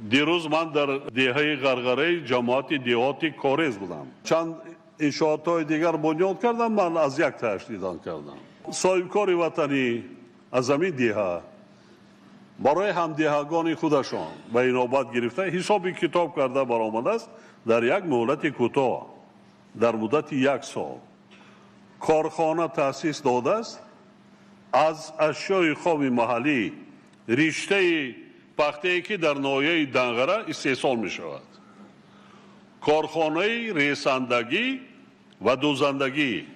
دیروز من در دهه غرغره جماعت دیهاتی کارز بودم. چند انشاءات دیگر بنیاد کردم، من از یک تاش دیدن کردم. صاحبکار وطنی از همین دیها برای همدیهگان خودشان به این نوبت گرفته حسابی کتاب کرده برآمده است. در یک مهلت کوتاه در مدت 1 سال کارخانه تأسیس داده است. از اشیای خام محلی رشته پخته‌ای که در ناحیه دنغره استحصال می شود. کارخانه ریسندگی و دوزندگی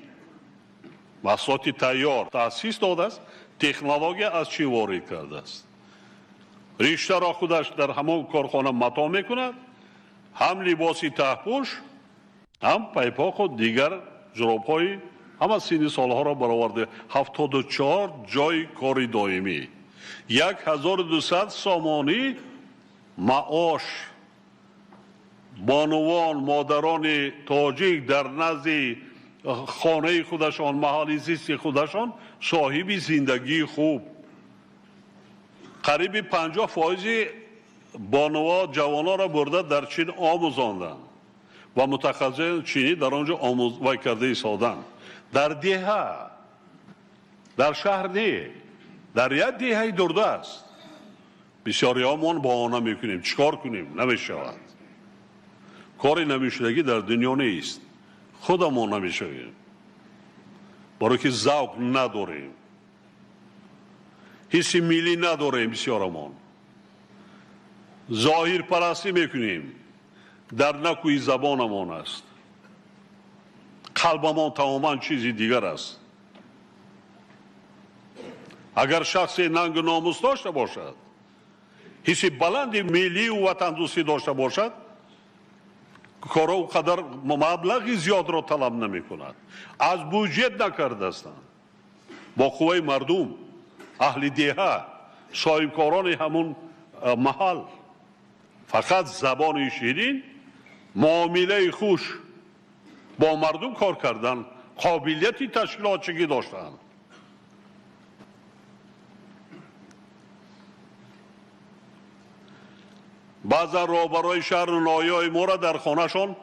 محصولات تیار تأسیس داده است. تکنولوژی از چین وارد کرده است. رشته را خودش در همان کارخانه متا می کند. هم لباسی تحپوش، هم پیپاک و دیگر جراب‌های همه سنی سالها را برآورده. 74 جای کار دائمی، 1200 سامانی معاش. بانوان مادران تاجیک در نزد خانه خودشان، محل زیست خودشان صاحب زندگی خوب. قریب 50% بانوان جوانان را برده در چین آموزاندند و متخصصین چینی در آنجا آموزش کرده ایستادند. در دیه، در شهر نه، در یک دیه درده است. بسیاری همان بهانه میکنیم چیکار کنیم، نمیشود. کاری نمیشدگی در دنیا نیست، خودمون نمیشویم، برای که ذوق نداریم، حس ملی نداریم. بسیارمان ظاهر پرستی میکنیم، در نکوی زبانمان است. قلبمان تماما چیزی دیگر است. اگر شخصی ننگ و ناموس داشته باشد، حس بلند ملی و وطن دوستی داشته باشد، کارا او قدر مبلغ زیاد را طلب نمی کند. از بودجه نکرده هستند. با قوه مردم، اهل دیه، صاحبکاران همون محل، فقط زبان شیرین، معامله خوش با مردم کار کردن، قابلیتی تشکیلاتچی داشتند. بعضا روبروی شهر نایای ما را در خانهشان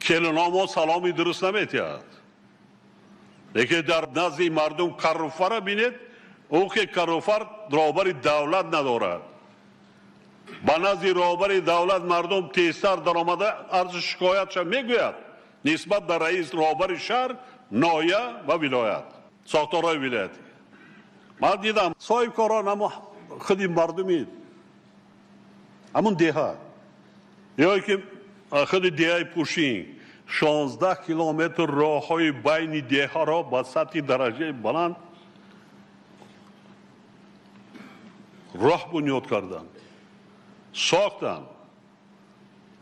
کلنام و سلامی درست نمیتید. لیکن در نزد مردم کروفر را بینید، او که کروفر روبر دولت ندارد. با نزد روبر دولت مردم تیزتر در آمده عرض شکایتش میگوید نسبت در رئیس روبر شهر، نایه و ولایت، ساختارهای ولایتی. من دیدم صاحب کاران اما خودی مردمی همون دیه، یا که خود دیه پوشین 16 کیلومتر راه های بین دیه را با سطح درجه بلند راه بنیاد کردن، ساختن،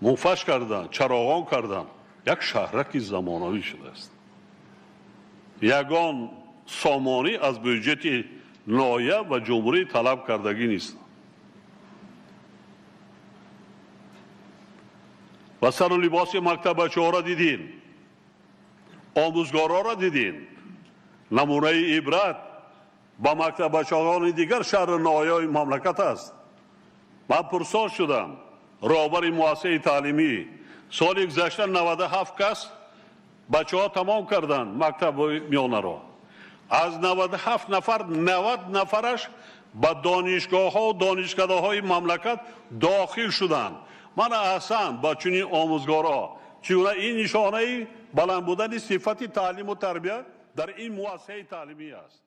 منفش کردن، چراغان کردن. یک شهرکی زمانوی شده است. یگان سامانی از بودجه نایه و جمهوری طلب کردگی نیست. و سر و لباس مکتب بچه‌ها را دیدین، آموزگارا را دیدین. نمونه عبرت با مکتب بچه‌هایان دیگر شهر نایه مملکت است. من پرسان شدم رهبر مؤسسه تعلیمی، سال گذشته 97 کس بچه ها تمام کردن مکتب میانه را. از 97 نفر 90 نفرش به دانشگاه ها و دانشکده های مملکت داخل شدند. من اصلا با چنین آموزگارا چون این نشانه بلند بودن صفت تعلیم و تربیت در این مؤسسه تعلیمی است.